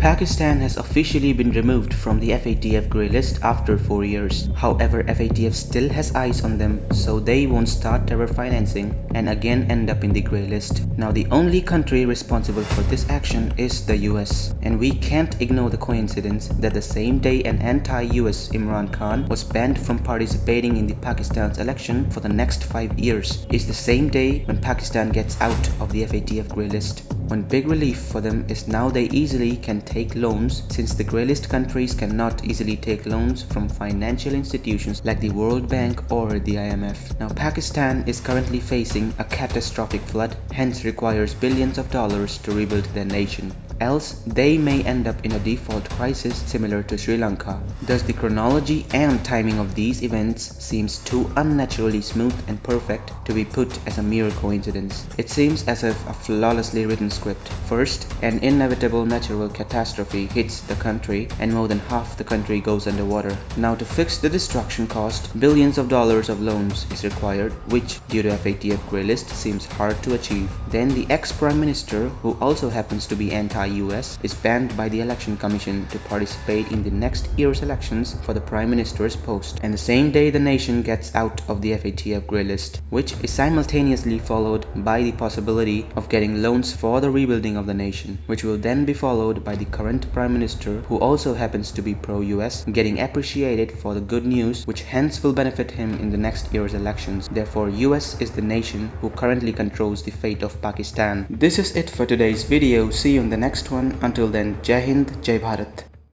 Pakistan has officially been removed from the FATF grey list after 4 years. However, FATF still has eyes on them, so they won't start terror financing and again end up in the grey list. Now, the only country responsible for this action is the US, and we can't ignore the coincidence that the same day an anti-US Imran Khan was banned from participating in the Pakistan's election for the next 5 years is the same day when Pakistan gets out of the FATF grey list. One big relief for them is now they easily can take loans, since the grey list countries cannot easily take loans from financial institutions like the World Bank or the IMF. Now, Pakistan is currently facing a catastrophic flood, hence requires billions of dollars to rebuild their nation. Else, they may end up in a default crisis similar to Sri Lanka. Thus, the chronology and timing of these events seems too unnaturally smooth and perfect to be put as a mere coincidence. It seems as if a flawlessly written script. First, an inevitable natural catastrophe hits the country and more than half the country goes underwater. Now, to fix the destruction cost, billions of dollars of loans is required, which due to FATF grey list seems hard to achieve. Then the ex-prime minister, who also happens to be anti-US, is banned by the election commission to participate in the next year's elections for the prime minister's post. And the same day the nation gets out of the FATF grey list, which is simultaneously followed by the possibility of getting loans for the rebuilding of the nation, which will then be followed by the current prime minister, who also happens to be pro-US, getting appreciated for the good news, which hence will benefit him in the next year's elections. Therefore, US is the nation who currently controls the fate of Pakistan. This is it for today's video. See you in the next one. Until then, Jai Hind, Jai Bharat.